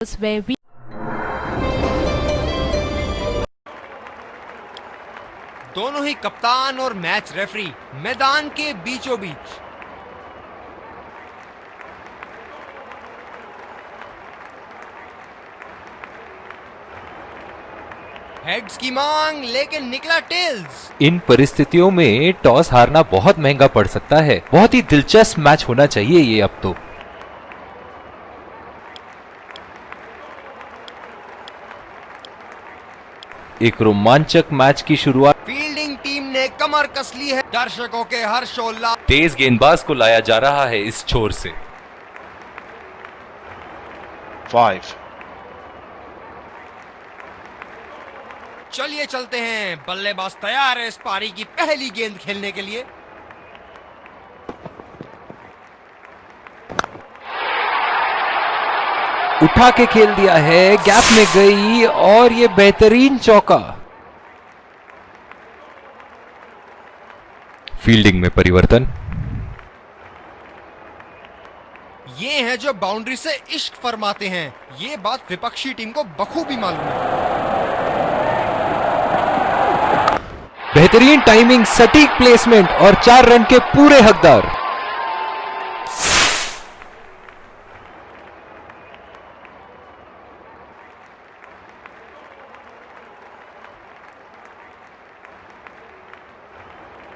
where we दोनों ही कप्तान और मैच रेफरी मैदान के बीचों बीच। हेड्स की मांग लेकिन निकला टेल्स। इन परिस्थितियों में टॉस हारना बहुत महंगा पड़ सकता है। बहुत ही दिलचस्प मैच होना चाहिए ये अब तो। एक रोमांचक मैच की शुरुआत। फील्डिंग टीम ने कमर कस ली है। दर्शकों के हर्षोल्लास। तेज गेंदबाज को लाया जा रहा है इस छोर से। 5 चलिए चलते हैं। बल्लेबाज तैयार है इस पारी की पहली गेंद खेलने के लिए। उठा के खेल दिया है, गैप में गई और ये बेहतरीन चौका। फील्डिंग में परिवर्तन। ये हैं जो बाउंड्री से इश्क फरमाते हैं। ये बात विपक्षी टीम को बखूबी मालूम है। बेहतरीन टाइमिंग, सटीक प्लेसमेंट और 4 रन के पूरे हकदार।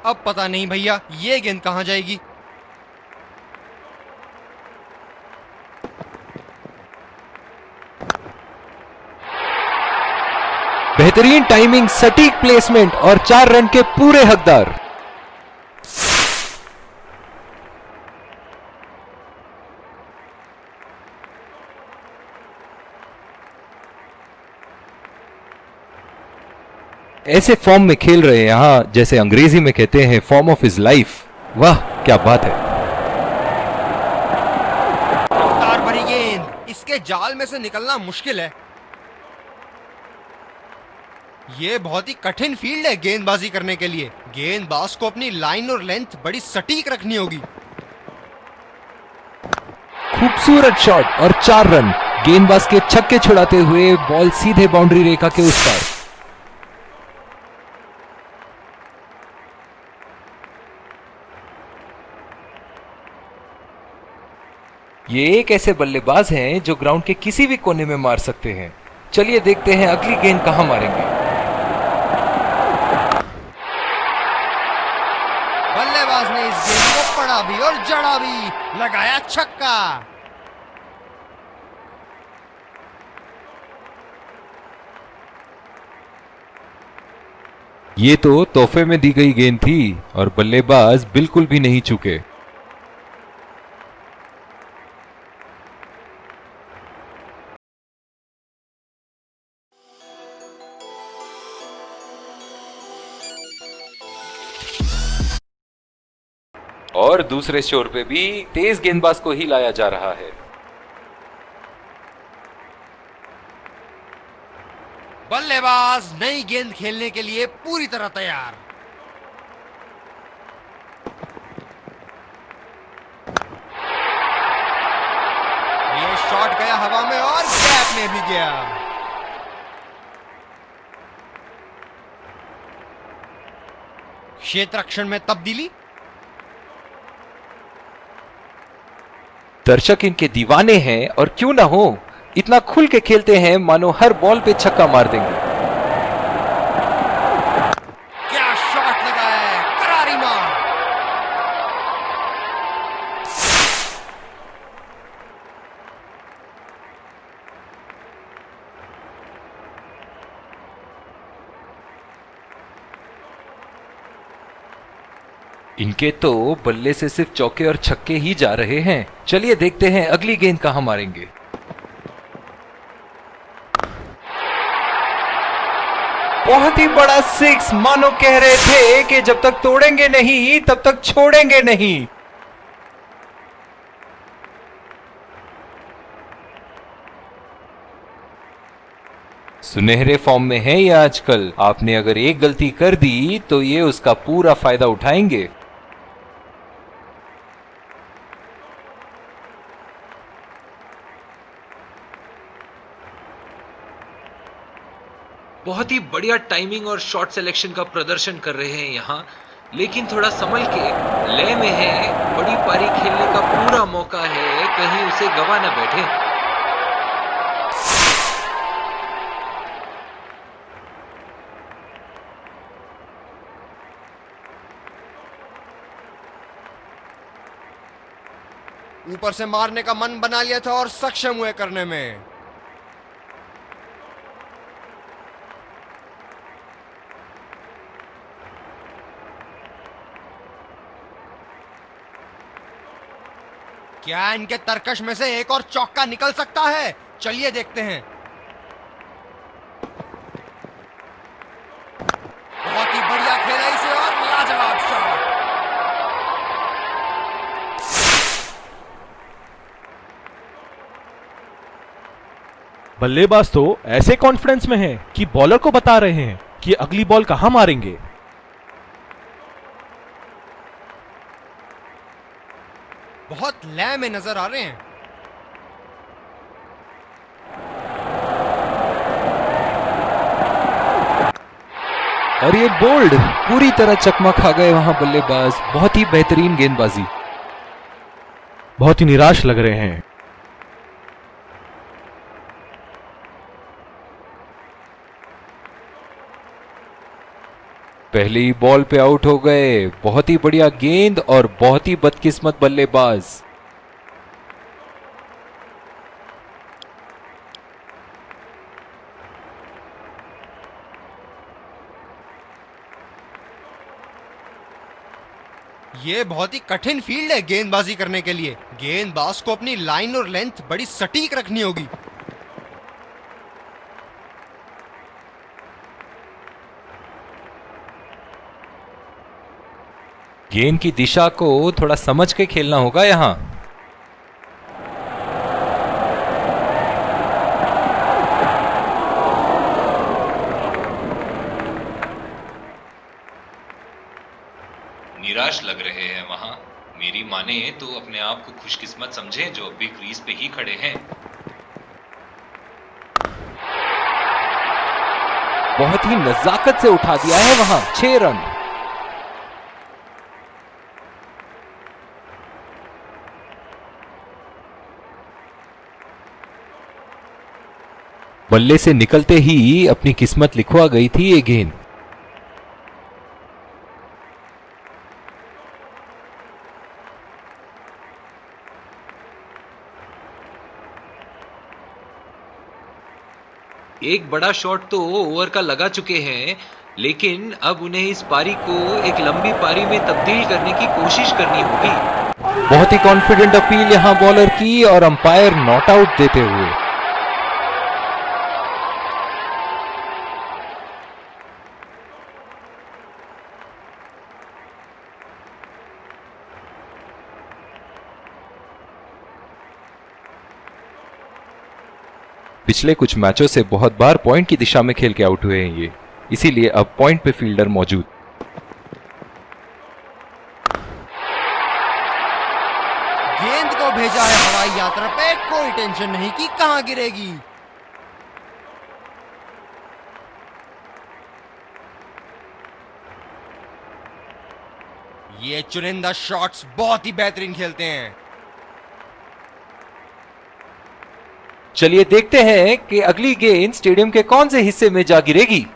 अब पता नहीं भैया ये गेंद कहां जाएगी। बेहतरीन टाइमिंग, सटीक प्लेसमेंट और 4 रन के पूरे हकदार। ऐसे फॉर्म में खेल रहे हैं यहां, जैसे अंग्रेजी में कहते हैं फॉर्म ऑफ हिज लाइफ। वाह क्या बात है। रफ्तार भरी गेंद, इसके जाल में से निकलना मुश्किल है। ये बहुत ही कठिन फील्ड है गेंदबाजी करने के लिए। गेंदबाज को अपनी लाइन और लेंथ बड़ी सटीक रखनी होगी। खूबसूरत शॉट और 4 रन। गेंदबाज के छक्के छुड़ाते हुए बॉल सीधे बाउंड्री रेखा के उस पार। ये एक ऐसे बल्लेबाज हैं जो ग्राउंड के किसी भी कोने में मार सकते हैं। चलिए देखते हैं अगली गेंद कहां मारेंगे। बल्लेबाज ने इस गेंद को पड़ा भी और जड़ा भी, लगाया छक्का। ये तो तोहफे में दी गई गेंद थी और बल्लेबाज बिल्कुल भी नहीं चूके। और दूसरे छोर पे भी तेज गेंदबाज को ही लाया जा रहा है। बल्लेबाज नई गेंद खेलने के लिए पूरी तरह तैयार। ये शॉट गया हवा में और गैप में भी गया। क्षेत्र रक्षण में तब्दीली। दर्शक इनके दीवाने हैं और क्यों ना हो, इतना खुल के खेलते हैं मानो हर बॉल पे छक्का मार देंगे। क्या शॉट लगाया है, करारी मार। इनके तो बल्ले से सिर्फ चौके और छक्के ही जा रहे हैं। चलिए देखते हैं अगली गेंद कहां मारेंगे। बहुत ही बड़ा 6, मानो कह रहे थे कि जब तक तोड़ेंगे नहीं तब तक छोड़ेंगे नहीं। सुनहरे फॉर्म में है ये आजकल। आपने अगर एक गलती कर दी तो ये उसका पूरा फायदा उठाएंगे। बहुत ही बढ़िया टाइमिंग और शॉट सिलेक्शन का प्रदर्शन कर रहे हैं यहाँ, लेकिन थोड़ा संभल के, लय में है, बड़ी पारी खेलने का पूरा मौका है, कहीं उसे गवा ना बैठे। ऊपर से मारने का मन बना लिया था और सक्षम हुए करने में। क्या इनके तरकश में से एक और चौका निकल सकता है? चलिए देखते हैं। बहुत ही बढ़िया खेला इसे और लाजवाब शॉट। बल्लेबाज तो ऐसे कॉन्फिडेंस में हैं कि बॉलर को बता रहे हैं कि अगली बॉल कहां मारेंगे। बहुत लय में नजर आ रहे हैं। और ये बोल्ड, पूरी तरह चकमा खा गए वहां बल्लेबाज। बहुत ही बेहतरीन गेंदबाजी। बहुत ही निराश लग रहे हैं। पहली बॉल पे आउट हो गए। बहुत ही बढ़िया गेंद और बहुत ही बदकिस्मत बल्लेबाज। ये बहुत ही कठिन फील्ड है गेंदबाजी करने के लिए। गेंदबाज को अपनी लाइन और लेंथ बड़ी सटीक रखनी होगी। गेंद की दिशा को थोड़ा समझ के खेलना होगा यहां। निराश लग रहे हैं वहां। मेरी माने तो अपने आप को खुशकिस्मत समझें जो अभी क्रीज पे ही खड़े हैं। बहुत ही नजाकत से उठा दिया है वहां। 6 रन। बल्ले से निकलते ही अपनी किस्मत लिखवा गई थी ये गेंद। एक बड़ा शॉट तो ओवर का लगा चुके हैं, लेकिन अब उन्हें इस पारी को एक लंबी पारी में तब्दील करने की कोशिश करनी होगी। बहुत ही कॉन्फिडेंट अपील यहां बॉलर की और अंपायर नॉट आउट देते हुए। पिछले कुछ मैचों से बहुत बार पॉइंट की दिशा में खेल के आउट हुए हैं ये, इसीलिए अब पॉइंट पे फील्डर मौजूद। गेंद को भेजा है हवाई यात्रा पे, कोई टेंशन नहीं कि कहां गिरेगी। ये चुनिंदा शॉट्स बहुत ही बेहतरीन खेलते हैं। चलिए देखते हैं कि अगली गेंद स्टेडियम के कौन से हिस्से में जा गिरेगी।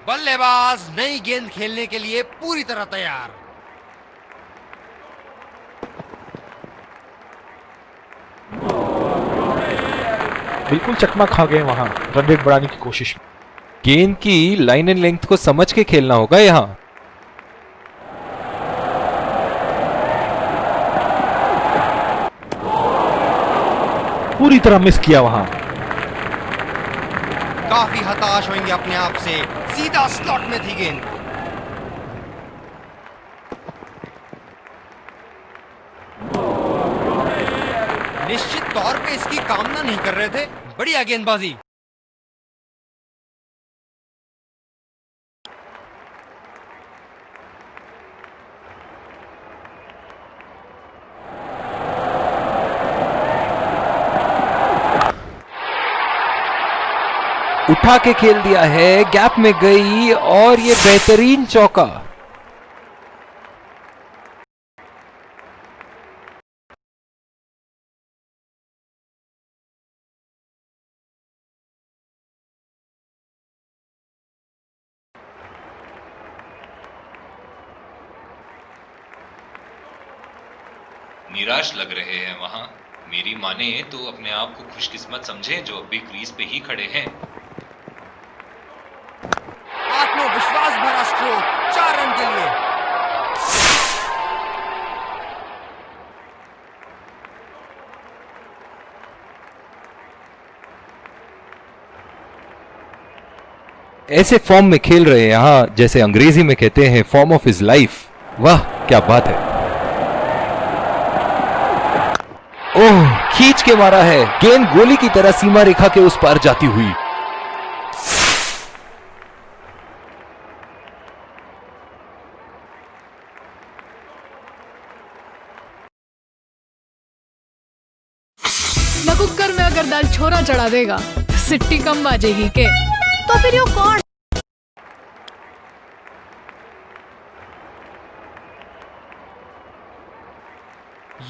बल्लेबाज नई गेंद खेलने के लिए पूरी तरह तैयार। बिल्कुल चकमा खा गए वहां रन रेट बढ़ाने की कोशिश में। गेंद की लाइन एंड लेंथ को समझ के खेलना होगा यहां। पूरी तरह मिस किया वहां। काफी हताश होंगे अपने आप से। सीधा स्लॉट में थी गेंद। निश्चित तौर पे इसकी कामना नहीं कर रहे थे। बढ़िया गेंदबाजी। उठा के खेल दिया है, गैप में गई और ये बेहतरीन चौका। निराश लग रहे हैं वहां। मेरी माने तो अपने आप को खुशकिस्मत समझें जो अभी क्रीज पे ही खड़े हैं। आत्मविश्वास भरा स्ट्रोक, 4 रन के लिए। ऐसे फॉर्म में खेल रहे हैं यहां, जैसे अंग्रेजी में कहते हैं फॉर्म ऑफ हिज लाइफ। वाह क्या बात है। ओह, खींच के मारा है, गेंद गोली की तरह सीमा रेखा के उस पार जाती हुई। न कुकर में अगर दाल छोरा चढ़ा देगा तो सिट्टी कम बाजेगी के। तो फिर यो कौन?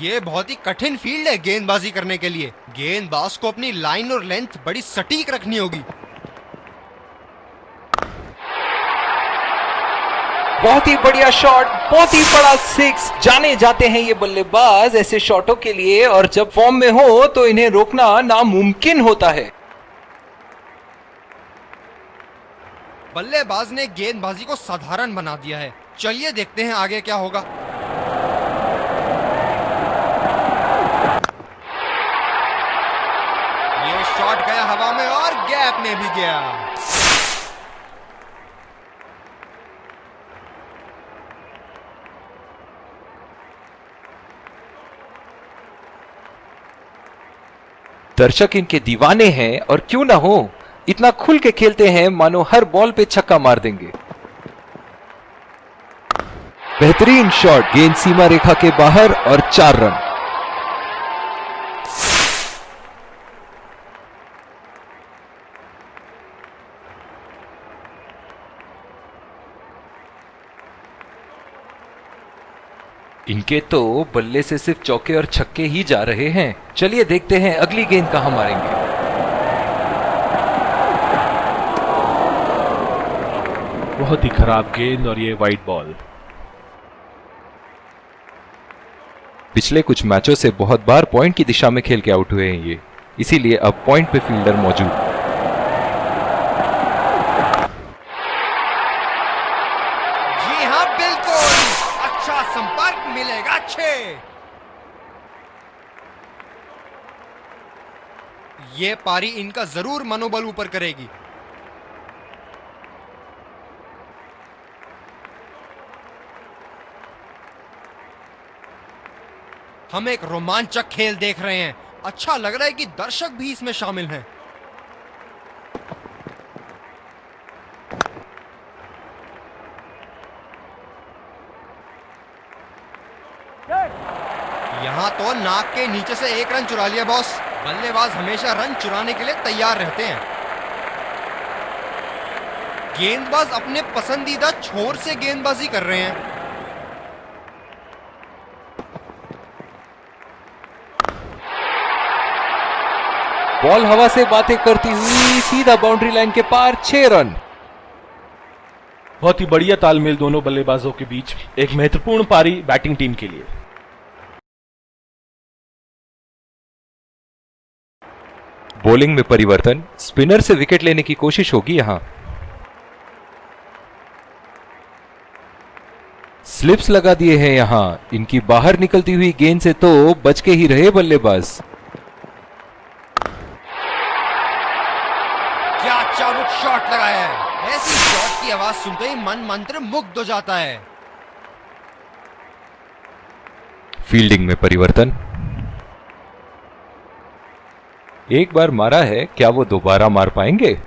ये बहुत ही कठिन फील्ड है गेंदबाजी करने के लिए। गेंदबाज को अपनी लाइन और लेंथ बड़ी सटीक रखनी होगी। बहुत ही बढ़िया शॉट, बहुत ही बड़ा 6। जाने जाते हैं ये बल्लेबाज ऐसे शॉटों के लिए, और जब फॉर्म में हो तो इन्हें रोकना नामुमकिन होता है। बल्लेबाज ने गेंदबाजी को साधारण बना दिया है। चलिए देखते हैं आगे क्या होगा। ये शॉट गया हवा में और गैप में भी गया। दर्शक इनके दीवाने हैं, और क्यों ना हो, इतना खुल के खेलते हैं मानो हर बॉल पे छक्का मार देंगे। बेहतरीन शॉट, गेंद सीमा रेखा के बाहर और 4 रन। इनके तो बल्ले से सिर्फ चौके और छक्के ही जा रहे हैं। चलिए देखते हैं अगली गेंद कहां मारेंगे। बहुत ही खराब गेंद और ये वाइड बॉल। पिछले कुछ मैचों से बहुत बार पॉइंट की दिशा में खेल के आउट हुए हैं ये, इसीलिए अब पॉइंट पे फील्डर मौजूद। जी हाँ बिल्कुल, अच्छा संपर्क मिलेगा 6। ये पारी इनका जरूर मनोबल ऊपर करेगी। हम एक रोमांचक खेल देख रहे हैं। अच्छा लग रहा है कि दर्शक भी इसमें शामिल हैं। यहां तो नाक के नीचे से 1 रन चुरा लिया बॉस। बल्लेबाज हमेशा रन चुराने के लिए तैयार रहते हैं। गेंदबाज अपने पसंदीदा छोर से गेंदबाजी कर रहे हैं। बॉल हवा से बातें करती हुई सीधा बाउंड्री लाइन के पार, 6 रन। बहुत ही बढ़िया तालमेल दोनों बल्लेबाजों के बीच। एक महत्वपूर्ण पारी बैटिंग टीम के लिए। बॉलिंग में परिवर्तन, स्पिनर से विकेट लेने की कोशिश होगी यहां। स्लिप्स लगा दिए हैं यहां, इनकी बाहर निकलती हुई गेंद से तो बच के ही रहे बल्लेबाज। क्या चाबुक शॉट लगाया है। ऐसी शॉट की आवाज सुनते ही मन मंत्र मुग्ध हो जाता है। फील्डिंग में परिवर्तन। एक बार मारा है, क्या वो दोबारा मार पाएंगे?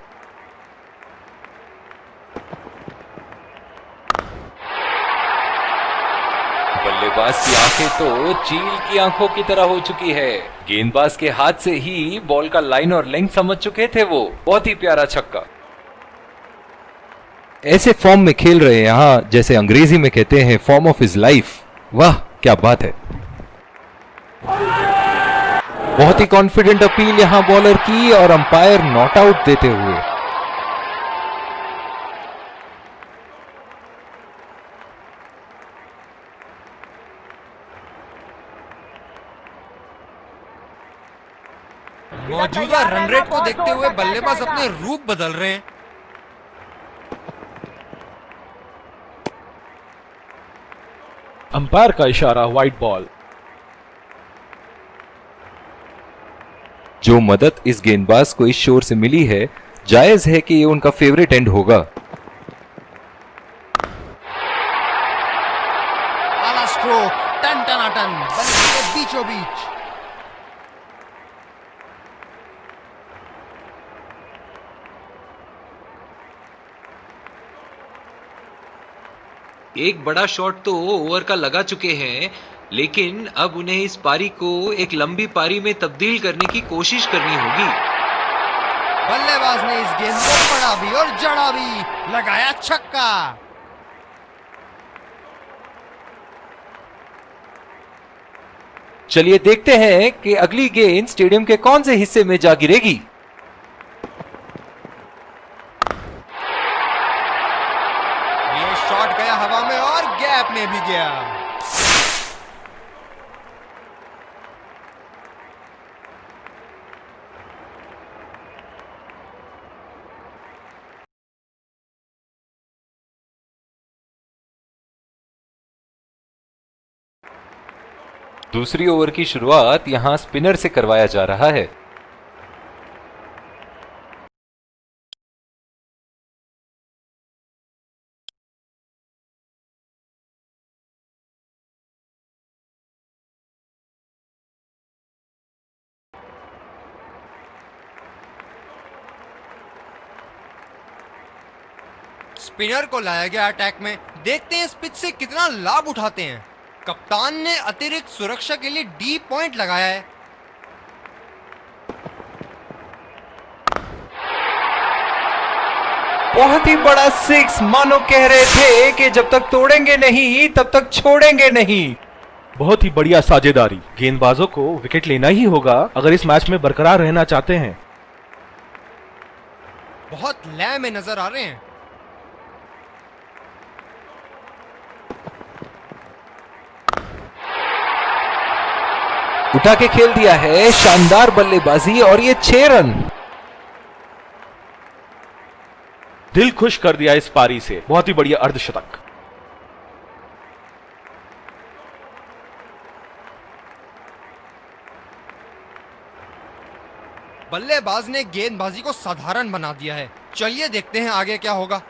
बल्लेबाज की आंखें तो चील की आंखों की तरह हो चुकी है। गेंदबाज के हाथ से ही बॉल का लाइन और लेंथ समझ चुके थे वो। बहुत ही प्यारा छक्का। ऐसे फॉर्म में खेल रहे हैं यहां, जैसे अंग्रेजी में कहते हैं फॉर्म ऑफ हिज लाइफ। वाह क्या बात है। बहुत ही कॉन्फिडेंट अपील यहां बॉलर की और अंपायर नॉट आउट देते हुए। मौजूदा रन रेट को देखते हुए बल्लेबाज अपने रूप बदल रहे हैं। अंपायर का इशारा, वाइड बॉल। जो मदद इस गेंदबाज को इस शोर से मिली है, जायज है कि ये उनका फेवरेट एंड होगा। आला स्ट्रोक, टन टनाटन, बल्ले के बीचों बीच। एक बड़ा शॉट तो ओवर का लगा चुके हैं, लेकिन अब उन्हें इस पारी को एक लंबी पारी में तब्दील करने की कोशिश करनी होगी। बल्लेबाज ने इस गेंद को पड़ा भी और जड़ा भी, लगाया छक्का। चलिए देखते हैं कि अगली गेंद स्टेडियम के कौन से हिस्से में जा गिरेगी। ये शॉट गया हवा में और गैप में भी गया। दूसरी ओवर की शुरुआत यहां स्पिनर से करवाया जा रहा है। स्पिनर को लाया गया अटैक में। देखते हैं इस पिच से कितना लाभ उठाते हैं। कप्तान ने अतिरिक्त सुरक्षा के लिए डी पॉइंट लगाया है। बहुत ही बड़ा सिक्स, मानो कह रहे थे कि जब तक तोड़ेंगे नहीं तब तक छोड़ेंगे नहीं। बहुत ही बढ़िया साझेदारी। गेंदबाजों को विकेट लेना ही होगा अगर इस मैच में बरकरार रहना चाहते हैं। बहुत लय में नजर आ रहे हैं। उठा के खेल दिया है, शानदार बल्लेबाजी और ये 6 रन। दिल खुश कर दिया इस पारी से। बहुत ही बढ़िया अर्धशतक। बल्लेबाज ने गेंदबाजी को साधारण बना दिया है। चलिए देखते हैं आगे क्या होगा।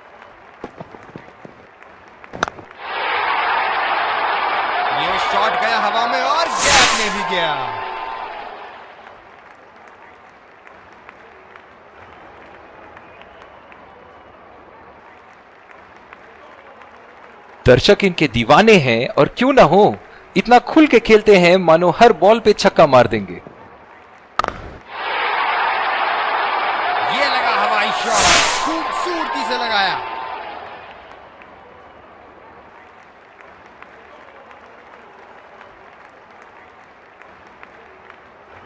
ये शॉट गया हवा में और गैप में भी गया। दर्शक इनके दीवाने हैं और क्यों ना हो, इतना खुल के खेलते हैं मानो हर बॉल पे छक्का मार देंगे। ये लगा हवाई शॉट, खूबसूरती से लगाया।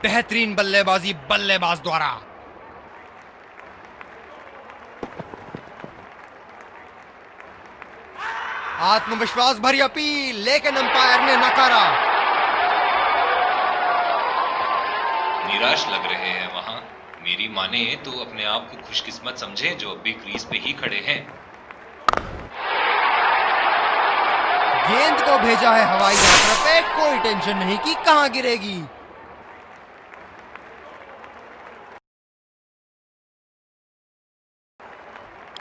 बेहतरीन बल्लेबाजी बल्लेबाज द्वारा। आत्मविश्वास भरी अपील, लेकिन अंपायर ने नकारा। निराश लग रहे हैं वहां। मेरी माने तो अपने आप को खुशकिस्मत समझें जो अभी क्रीज पे ही खड़े हैं। गेंद को भेजा है हवाई यात्रा पे, कोई टेंशन नहीं कि कहां गिरेगी।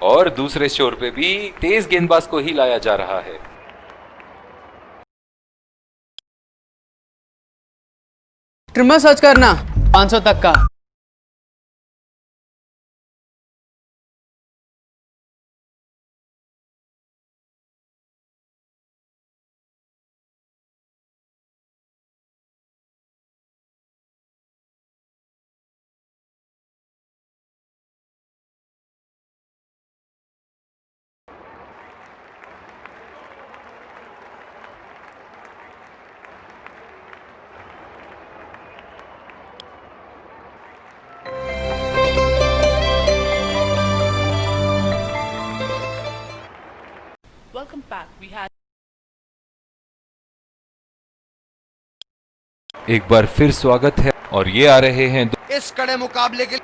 और दूसरे छोर पे भी तेज गेंदबाज को ही लाया जा रहा है। ट्रिमर सर्च करना 500 तक का। Welcome back. We had एक बार फिर स्वागत है और ये आ रहे हैं इस कड़े मुकाबले के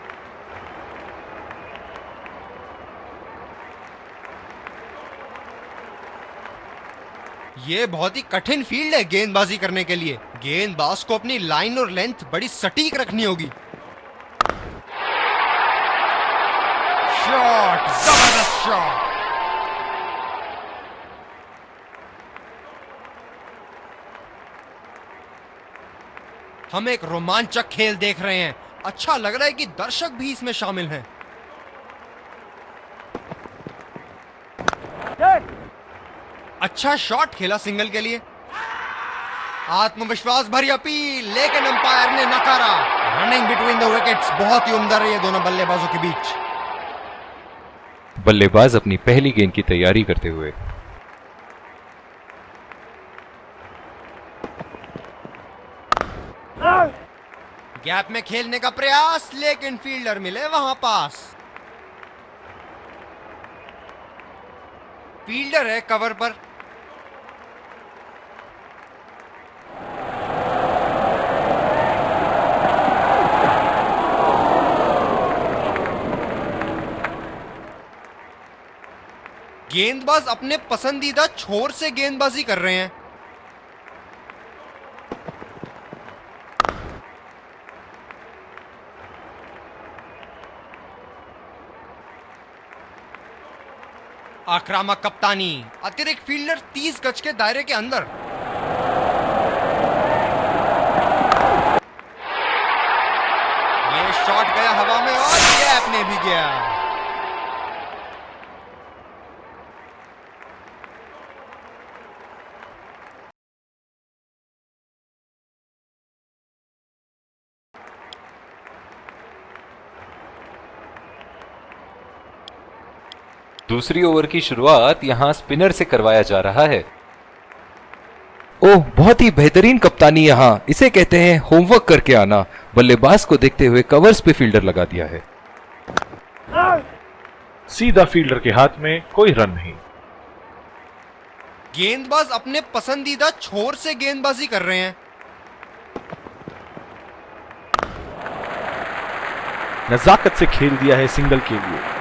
ये बहुत ही कठिन फील्ड है गेंदबाजी करने के लिए। गेंदबाज को अपनी लाइन और लेंथ बड़ी सटीक रखनी होगी। शॉट, जबरदस्त शॉट। हम एक रोमांचक खेल देख रहे हैं। अच्छा लग रहा है कि दर्शक भी इसमें शामिल हैं। अच्छा शॉट खेला सिंगल के लिए। आत्मविश्वास भरी अपील, लेकिन अंपायर ने नकारा। रनिंग बिटवीन द विकेट्स बहुत ही उम्दा रही है दोनों बल्लेबाजों के बीच। बल्लेबाज अपनी पहली गेंद की तैयारी करते हुए। गैप में खेलने का प्रयास, लेकिन फील्डर मिले वहां पास। फील्डर है कवर पर। गेंदबाज अपने पसंदीदा छोर से गेंदबाजी कर रहे हैं। आक्रामक कप्तानी, अतिरिक्त फील्डर 30 गज के दायरे के अंदर। ये शॉट गया हवा में और गैप में भी गया। दूसरी ओवर की शुरुआत यहां स्पिनर से करवाया जा रहा है। ओह, बहुत ही बेहतरीन कप्तानी यहां, इसे कहते हैं होमवर्क करके आना। बल्लेबाज को देखते हुए कवर्स पे फील्डर लगा दिया है। सीधा फील्डर के हाथ में, कोई रन नहीं। गेंदबाज अपने पसंदीदा छोर से गेंदबाजी कर रहे हैं। नजाकत से खेल दिया है सिंगल के लिए।